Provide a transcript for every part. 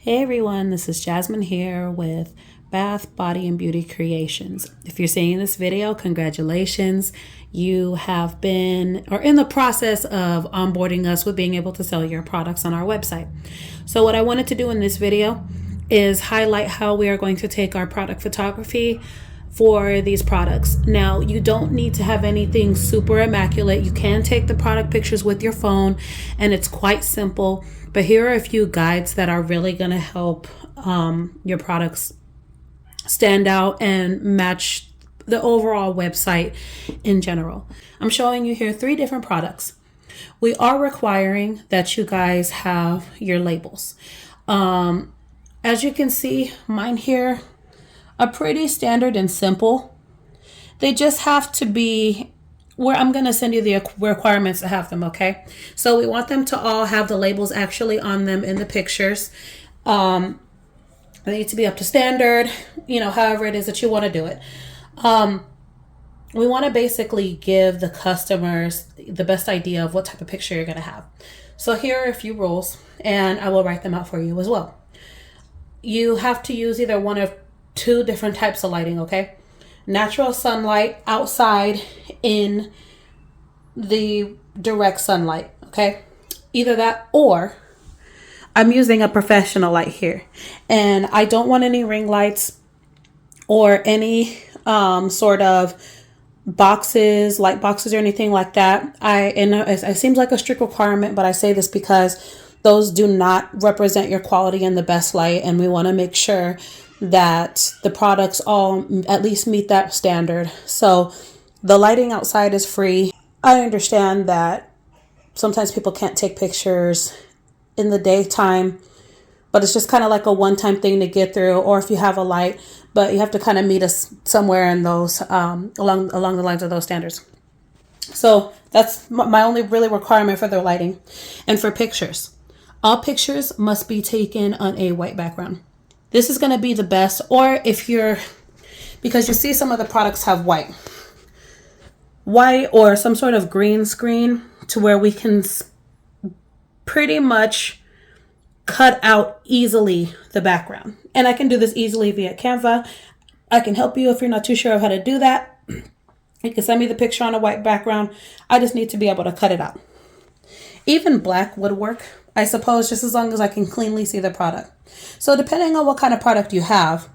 Hey everyone, this is Jasmine here with Bath, Body, and Beauty Creations. If you're seeing this video, congratulations. You have been or in the process of onboarding us with being able to sell your products on our website. So what I wanted to do in this video is highlight how we are going to take our product photography for these products. Now, you don't need to have anything super immaculate. You can take the product pictures with your phone and it's quite simple. But here are a few guides that are really going to help your products stand out and match the overall website in general. I'm showing you here 3 different products. We are requiring that you guys have your labels. As you can see, mine here are pretty standard and simple. They just have to be where I'm going to send you the requirements to have them, okay? So we want them to all have the labels actually on them in the pictures. They need to be up to standard, however it is that you want to do it. We want to basically give the customers the best idea of what type of picture you're going to have. So here are a few rules, and I will write them out for you as well. You have to use either one of 2 different types of lighting, okay? Natural sunlight outside in the direct sunlight, okay? Either that or I'm using a professional light here, and I don't want any ring lights or any sort of boxes, light boxes or anything like that. It seems like a strict requirement, but I say this because those do not represent your quality in the best light, and we want to make sure that the products all at least meet that standard. So the lighting outside is free. I understand that sometimes people can't take pictures in the daytime, but it's just kind of like a one-time thing to get through, or if you have a light, but you have to kind of meet us somewhere in those along the lines of those standards. So that's my only really requirement for the lighting. And for pictures, all pictures must be taken on a white background. This is going to be the best, or because you see some of the products have white or some sort of green screen to where we can pretty much cut out easily the background. And I can do this easily via Canva. I can help you if you're not too sure of how to do that. You can send me the picture on a white background. I just need to be able to cut it out. Even black would work, I suppose, just as long as I can cleanly see the product. So depending on what kind of product you have,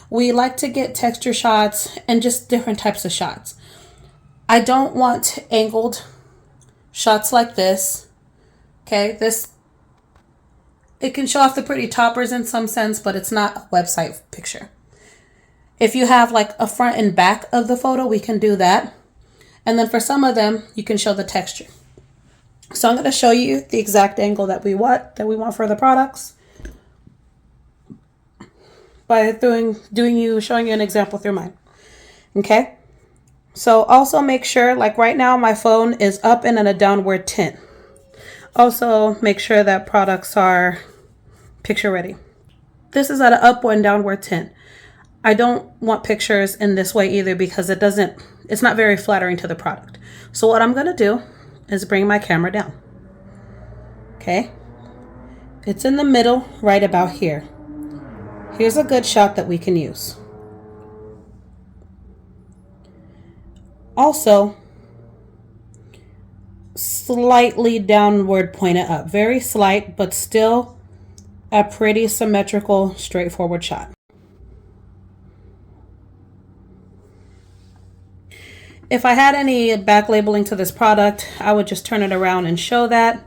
we like to get texture shots and just different types of shots. I don't want angled shots like this. Okay, it can show off the pretty toppers in some sense, but it's not a website picture. If you have like a front and back of the photo, we can do that. And then for some of them, you can show the texture. So I'm going to show you the exact angle that we want for the products by showing you an example through mine. Okay. So also make sure, like right now, my phone is up and in a downward tint. Also make sure that products are picture ready. This is at an up and downward tint. I don't want pictures in this way either because it's not very flattering to the product. So what I'm going to do is bring my camera down. Okay. It's in the middle, right about here. Here's a good shot that we can use. Also, slightly downward pointed up. Very slight, but still a pretty symmetrical, straightforward shot. If I had any back labeling to this product, I would just turn it around and show that.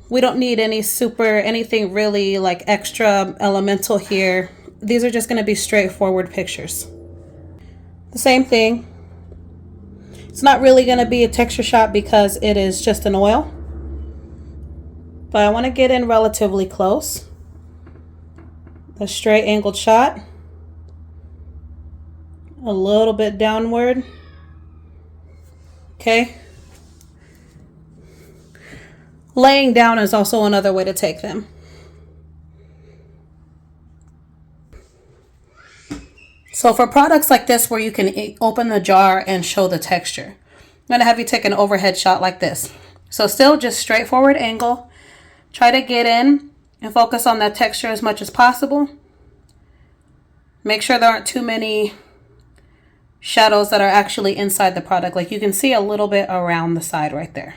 We don't need anything really like extra elemental here. These are just going to be straightforward pictures. The same thing. It's not really going to be a texture shot because it is just an oil. But I want to get in relatively close. A straight angled shot. A little bit downward. Okay. Laying down is also another way to take them. So for products like this where you can open the jar and show the texture, I'm going to have you take an overhead shot like this. So still just straightforward angle. Try to get in and focus on that texture as much as possible. Make sure there aren't too many shadows that are actually inside the product. Like you can see a little bit around the side right there.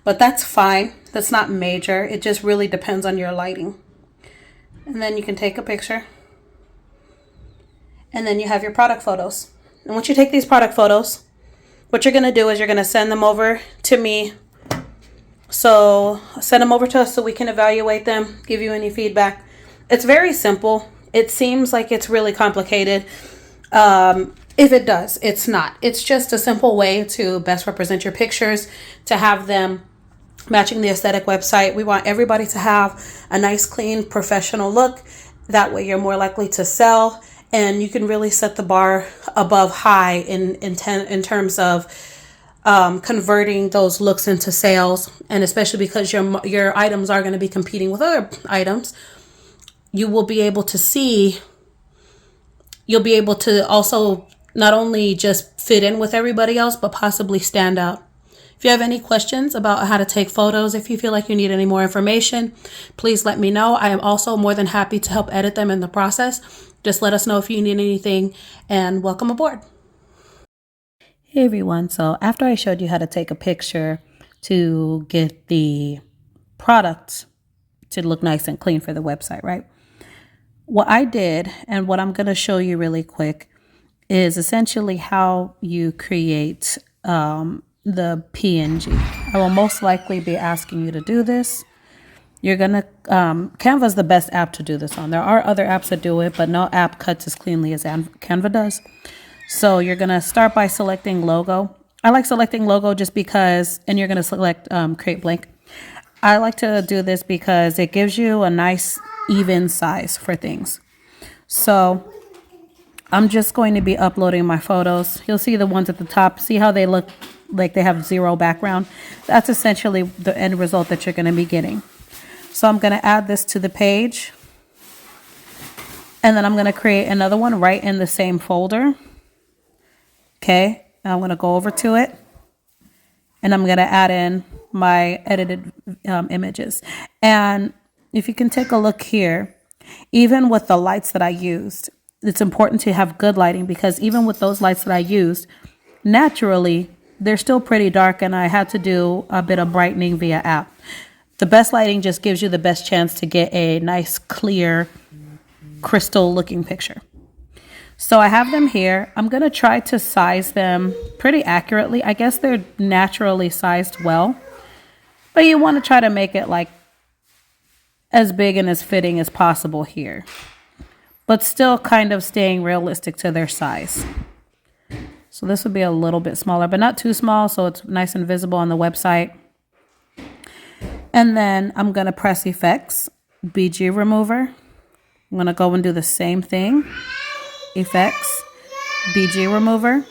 But that's fine. That's not major. It just really depends on your lighting. And then you can take a picture. And then you have your product photos. And once you take these product photos, what you're going to do is you're going to send them over to me. So send them over to us so we can evaluate them, give you any feedback. It's very simple. It seems like it's really complicated. If it does, it's not. It's just a simple way to best represent your pictures, to have them matching the aesthetic website. We want everybody to have a nice, clean, professional look. That way you're more likely to sell, and you can really set the bar above high in terms of converting those looks into sales. And especially because your items are going to be competing with other items, you will be able to see, you'll be able to also not only just fit in with everybody else, but possibly stand out. If you have any questions about how to take photos, if you feel like you need any more information, please let me know. I am also more than happy to help edit them in the process. Just let us know if you need anything, and welcome aboard. Hey everyone, so after I showed you how to take a picture to get the product to look nice and clean for the website, right? What I did, and what I'm going to show you really quick, is essentially how you create the PNG. I will most likely be asking you to do this. You're going to, Canva is the best app to do this on. There are other apps that do it, but no app cuts as cleanly as Canva does. So you're going to start by selecting logo. I like selecting logo just because, and you're going to select create blank. I like to do this because it gives you a nice even size for things. So I'm just going to be uploading my photos. You'll see the ones at the top. See how they look like they have zero background? That's essentially the end result that you're going to be getting. So I'm going to add this to the page. And then I'm going to create another one right in the same folder. Okay, now I'm going to go over to it. And I'm going to add in my edited images. And if you can take a look here, even with the lights that I used, it's important to have good lighting, because even with those lights that I used, naturally, they're still pretty dark, and I had to do a bit of brightening via app. The best lighting just gives you the best chance to get a nice, clear, crystal looking picture. So I have them here. I'm going to try to size them pretty accurately. I guess they're naturally sized well, but you want to try to make it like as big and as fitting as possible here, but still kind of staying realistic to their size. So this would be a little bit smaller, but not too small, so it's nice and visible on the website. And then I'm going to press Effects, BG Remover. I'm going to go and do the same thing. Effects, BG Remover.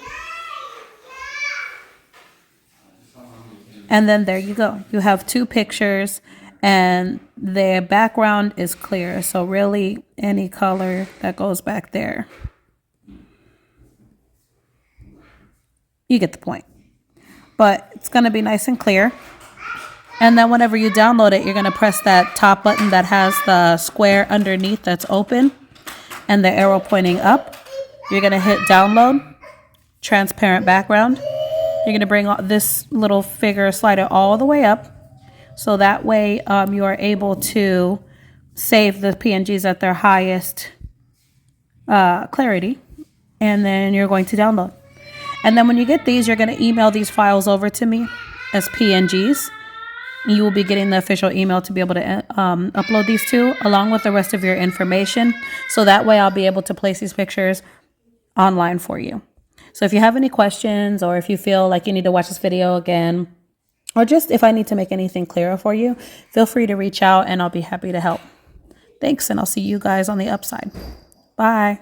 And then there you go. You have two pictures, and the background is clear. So really any color that goes back there. You get the point. But it's going to be nice and clear. And then whenever you download it, you're going to press that top button that has the square underneath that's open and the arrow pointing up. You're going to hit download, transparent background. You're going to bring this little figure slider all the way up. So that way you are able to save the PNGs at their highest clarity. And then you're going to download. And then when you get these, you're going to email these files over to me as PNGs. You will be getting the official email to be able to upload these to, along with the rest of your information. So that way I'll be able to place these pictures online for you. So if you have any questions, or if you feel like you need to watch this video again, or just if I need to make anything clearer for you, feel free to reach out and I'll be happy to help. Thanks, and I'll see you guys on the upside. Bye.